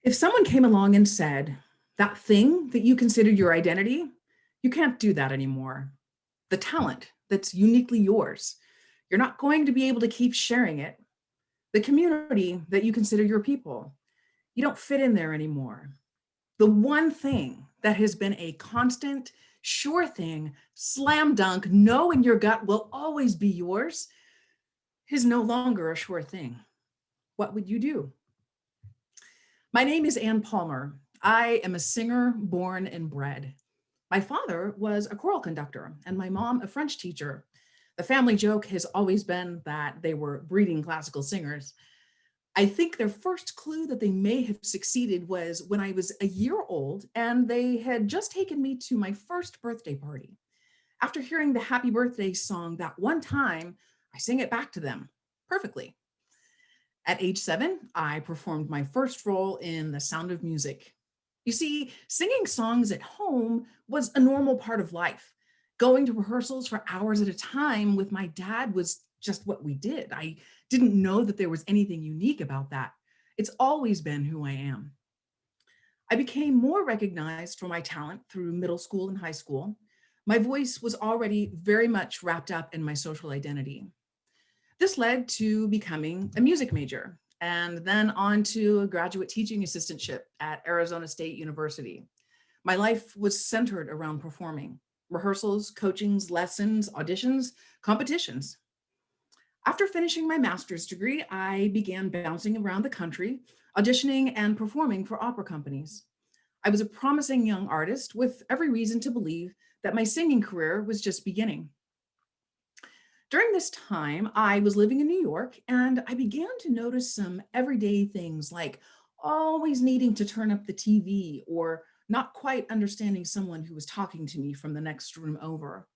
If someone came along and said, that thing that you considered your identity, you can't do that anymore. The talent that's uniquely yours, you're not going to be able to keep sharing it. The community that you consider your people, you don't fit in there anymore. The one thing that has been a constant, sure thing, slam dunk, know in your gut will always be yours, is no longer a sure thing. What would you do? My name is Ann Palmer. I am a singer born and bred. My father was a choral conductor and my mom a French teacher. The family joke has always been that they were breeding classical singers. I think their first clue that they may have succeeded was when I was a year old and they had just taken me to my first birthday party. After hearing the happy birthday song that one time, I sang it back to them perfectly. At age 7, I performed my first role in The Sound of Music. You see, singing songs at home was a normal part of life. Going to rehearsals for hours at a time with my dad was just what we did. I didn't know that there was anything unique about that. It's always been who I am. I became more recognized for my talent through middle school and high school. My voice was already very much wrapped up in my social identity. This led to becoming a music major and then on to a graduate teaching assistantship at Arizona State University. My life was centered around performing, rehearsals, coachings, lessons, auditions, competitions. After finishing my master's degree, I began bouncing around the country, auditioning and performing for opera companies. I was a promising young artist with every reason to believe that my singing career was just beginning. During this time, I was living in New York and I began to notice some everyday things like always needing to turn up the TV or not quite understanding someone who was talking to me from the next room over.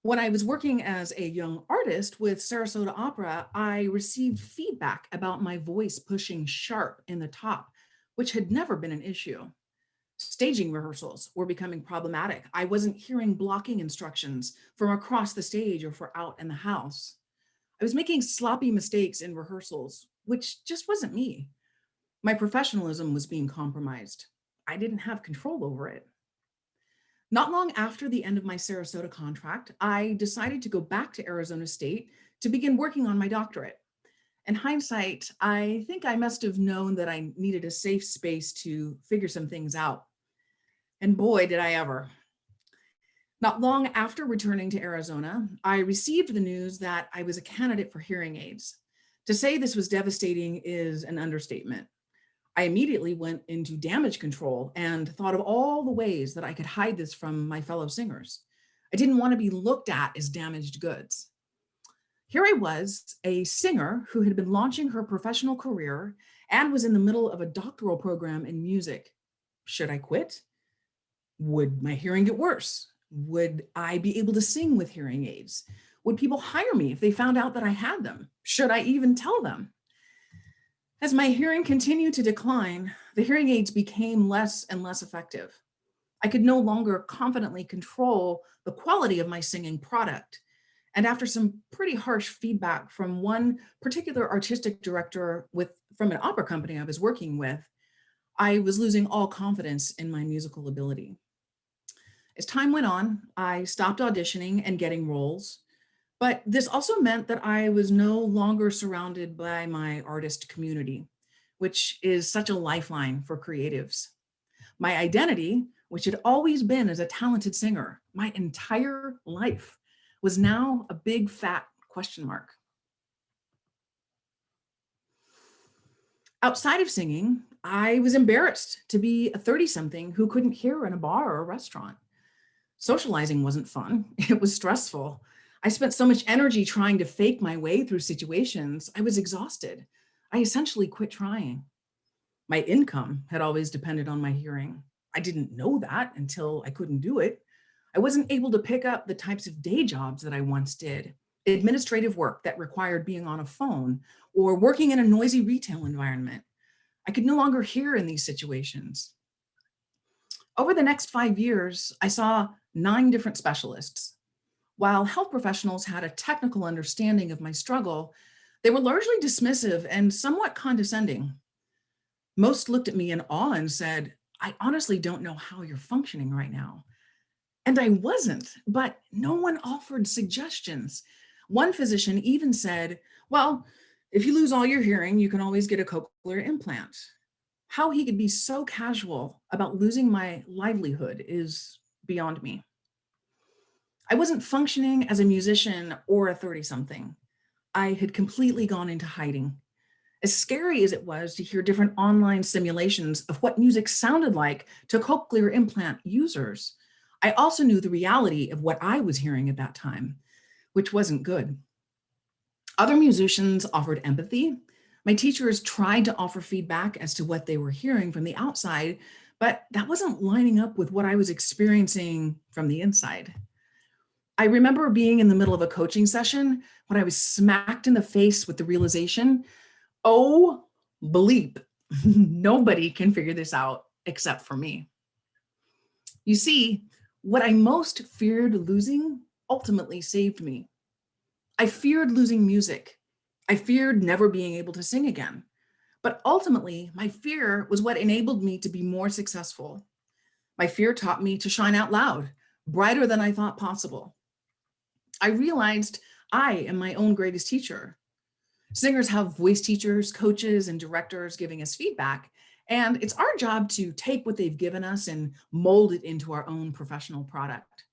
When I was working as a young artist with Sarasota Opera, I received feedback about my voice pushing sharp in the top, which had never been an issue. Staging rehearsals were becoming problematic. I wasn't hearing blocking instructions from across the stage or for out in the house. I was making sloppy mistakes in rehearsals, which just wasn't me. My professionalism was being compromised. I didn't have control over it. Not long after the end of my Sarasota contract, I decided to go back to Arizona State to begin working on my doctorate. In hindsight, I think I must have known that I needed a safe space to figure some things out. And boy, did I ever. Not long after returning to Arizona, I received the news that I was a candidate for hearing aids. To say this was devastating is an understatement. I immediately went into damage control and thought of all the ways that I could hide this from my fellow singers. I didn't want to be looked at as damaged goods. Here I was, a singer who had been launching her professional career and was in the middle of a doctoral program in music. Should I quit? Would my hearing get worse? Would I be able to sing with hearing aids? Would people hire me if they found out that I had them? Should I even tell them? As my hearing continued to decline, the hearing aids became less and less effective. I could no longer confidently control the quality of my singing product. And after some pretty harsh feedback from one particular artistic director from an opera company I was working with, I was losing all confidence in my musical ability. As time went on, I stopped auditioning and getting roles, but this also meant that I was no longer surrounded by my artist community, which is such a lifeline for creatives. My identity, which had always been as a talented singer my entire life, was now a big fat question mark. Outside of singing, I was embarrassed to be a 30-something who couldn't hear in a bar or a restaurant. Socializing wasn't fun. It was stressful. I spent so much energy trying to fake my way through situations. I was exhausted. I essentially quit trying. My income had always depended on my hearing. I didn't know that until I couldn't do it. I wasn't able to pick up the types of day jobs that I once did, administrative work that required being on a phone or working in a noisy retail environment. I could no longer hear in these situations. Over the next 5 years, I saw 9 different specialists. While health professionals had a technical understanding of my struggle, they were largely dismissive and somewhat condescending. Most looked at me in awe and said, "I honestly don't know how you're functioning right now." And I wasn't, but no one offered suggestions. One physician even said, "Well, if you lose all your hearing, you can always get a cochlear implant." How he could be so casual about losing my livelihood is beyond me. I wasn't functioning as a musician or a 30 something. I had completely gone into hiding. As scary as it was to hear different online simulations of what music sounded like to cochlear implant users, I also knew the reality of what I was hearing at that time, which wasn't good. Other musicians offered empathy. My teachers tried to offer feedback as to what they were hearing from the outside, but that wasn't lining up with what I was experiencing from the inside. I remember being in the middle of a coaching session when I was smacked in the face with the realization, oh, bleep, nobody can figure this out except for me. You see, what I most feared losing ultimately saved me. I feared losing music. I feared never being able to sing again. But ultimately, my fear was what enabled me to be more successful. My fear taught me to shine out loud, brighter than I thought possible. I realized I am my own greatest teacher. Singers have voice teachers, coaches, and directors giving us feedback, and it's our job to take what they've given us and mold it into our own professional product.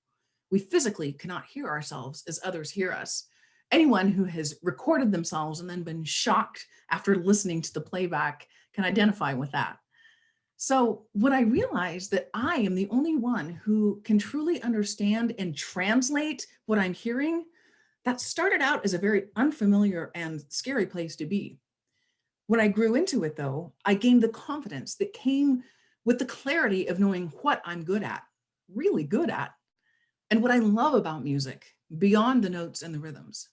We physically cannot hear ourselves as others hear us. Anyone who has recorded themselves and then been shocked after listening to the playback can identify with that. So when I realized that I am the only one who can truly understand and translate what I'm hearing, that started out as a very unfamiliar and scary place to be. When I grew into it, though, I gained the confidence that came with the clarity of knowing what I'm good at, really good at, and what I love about music beyond the notes and the rhythms.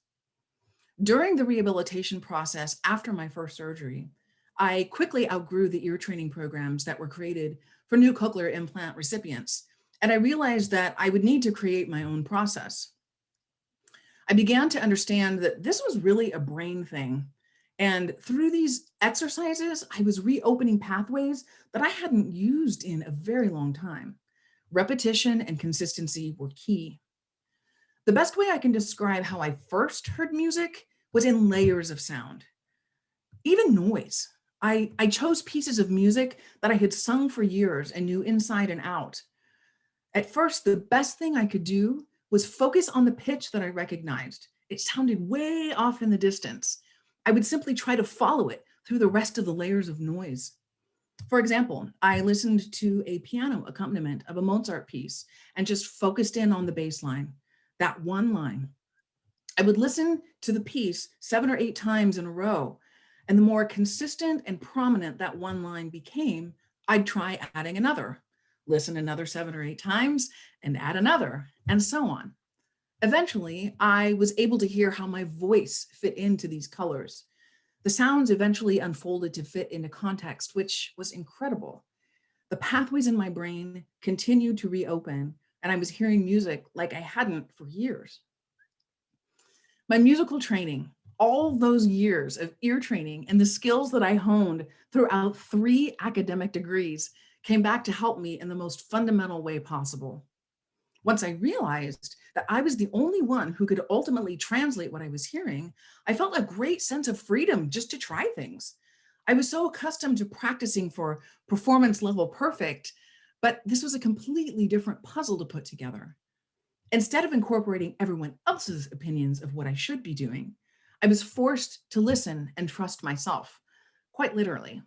During the rehabilitation process after my first surgery, I quickly outgrew the ear training programs that were created for new cochlear implant recipients, and I realized that I would need to create my own process. I began to understand that this was really a brain thing. And through these exercises, I was reopening pathways that I hadn't used in a very long time. Repetition and consistency were key. The best way I can describe how I first heard music was in layers of sound, even noise. I chose pieces of music that I had sung for years and knew inside and out. At first, the best thing I could do was focus on the pitch that I recognized. It sounded way off in the distance. I would simply try to follow it through the rest of the layers of noise. For example, I listened to a piano accompaniment of a Mozart piece and just focused in on the bass line, that one line. I would listen to the piece 7 or 8 times in a row, and the more consistent and prominent that one line became, I'd try adding another, listen another 7 or 8 times, and add another, and so on. Eventually, I was able to hear how my voice fit into these colors. The sounds eventually unfolded to fit into context, which was incredible. The pathways in my brain continued to reopen, and I was hearing music like I hadn't for years. My musical training, all those years of ear training and the skills that I honed throughout 3 academic degrees came back to help me in the most fundamental way possible. Once I realized that I was the only one who could ultimately translate what I was hearing, I felt a great sense of freedom just to try things. I was so accustomed to practicing for performance level perfect, but this was a completely different puzzle to put together. Instead of incorporating everyone else's opinions of what I should be doing, I was forced to listen and trust myself, quite literally.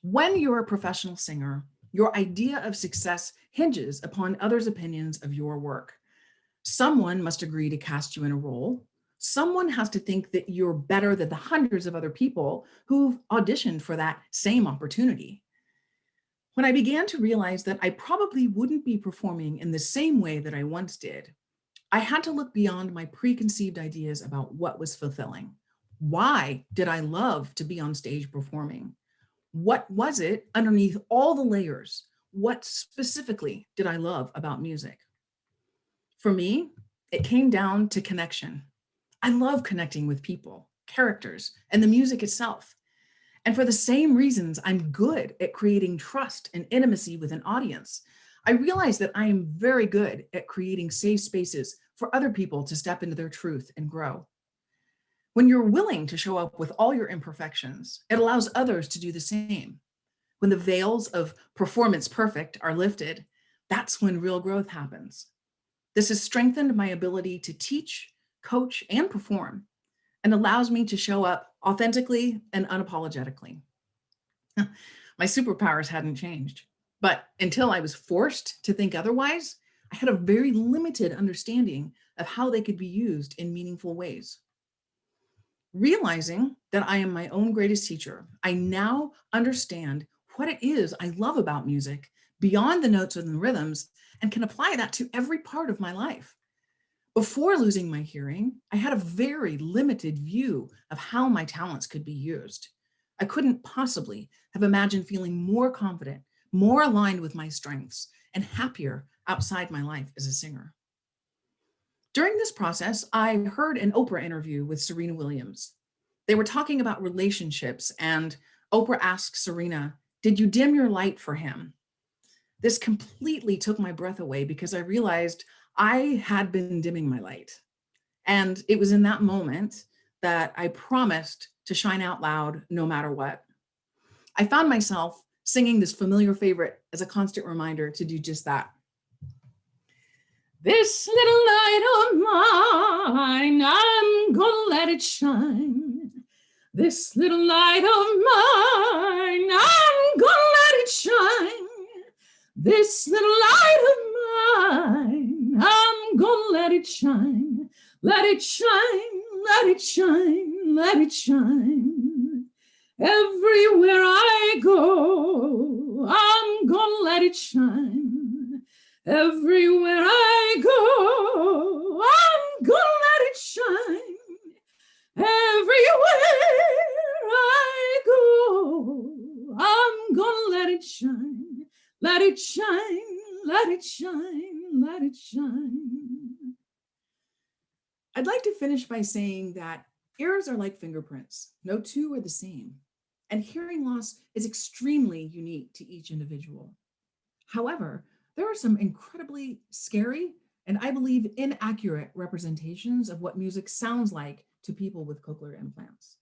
When you're a professional singer, your idea of success hinges upon others' opinions of your work. Someone must agree to cast you in a role. Someone has to think that you're better than the hundreds of other people who've auditioned for that same opportunity. When I began to realize that I probably wouldn't be performing in the same way that I once did, I had to look beyond my preconceived ideas about what was fulfilling. Why did I love to be on stage performing? What was it underneath all the layers? What specifically did I love about music? For me, it came down to connection. I love connecting with people, characters, and the music itself. And for the same reasons I'm good at creating trust and intimacy with an audience, I realize that I am very good at creating safe spaces for other people to step into their truth and grow. When you're willing to show up with all your imperfections, it allows others to do the same. When the veils of performance perfect are lifted, that's when real growth happens. This has strengthened my ability to teach, coach, and perform, and allows me to show up authentically and unapologetically. My superpowers hadn't changed, but until I was forced to think otherwise, I had a very limited understanding of how they could be used in meaningful ways. Realizing that I am my own greatest teacher, I now understand what it is I love about music beyond the notes and the rhythms and can apply that to every part of my life. Before losing my hearing, I had a very limited view of how my talents could be used. I couldn't possibly have imagined feeling more confident, more aligned with my strengths, and happier outside my life as a singer. During this process, I heard an Oprah interview with Serena Williams. They were talking about relationships, and Oprah asked Serena, "Did you dim your light for him?" This completely took my breath away because I realized I had been dimming my light. And it was in that moment that I promised to shine out loud no matter what. I found myself singing this familiar favorite as a constant reminder to do just that. This little light of mine, I'm gonna let it shine. This little light of mine, I'm gonna let it shine. This little light of mine, I'm gonna let it shine. Let it shine, let it shine, let it shine. Everywhere I go, I'm gonna let it shine. Everywhere I go, I'm gonna let it shine. Everywhere I go, I'm gonna let it shine. Let it shine, let it shine, let it shine. I'd like to finish by saying that ears are like fingerprints. No two are the same. And hearing loss is extremely unique to each individual. However, there are some incredibly scary and I believe inaccurate representations of what music sounds like to people with cochlear implants.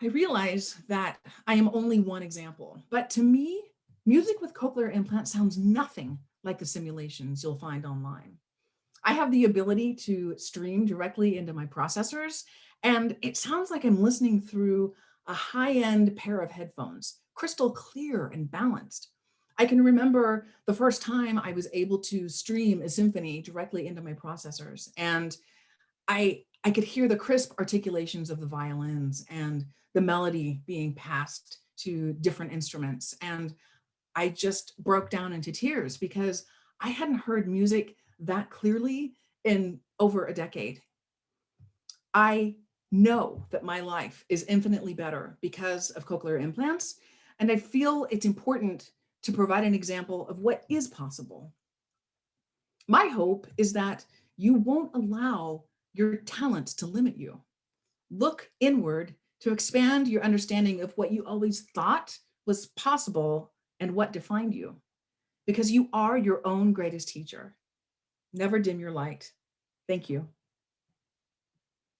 I realize that I am only one example, but to me, music with cochlear implants sounds nothing like the simulations you'll find online. I have the ability to stream directly into my processors, and it sounds like I'm listening through a high-end pair of headphones, crystal clear and balanced. I can remember the first time I was able to stream a symphony directly into my processors, and I could hear the crisp articulations of the violins and the melody being passed to different instruments. And I just broke down into tears because I hadn't heard music that clearly in over a decade. I know that my life is infinitely better because of cochlear implants, and I feel it's important to provide an example of what is possible. My hope is that you won't allow your talents to limit you. Look inward to expand your understanding of what you always thought was possible and what defined you, because you are your own greatest teacher. Never dim your light. Thank you.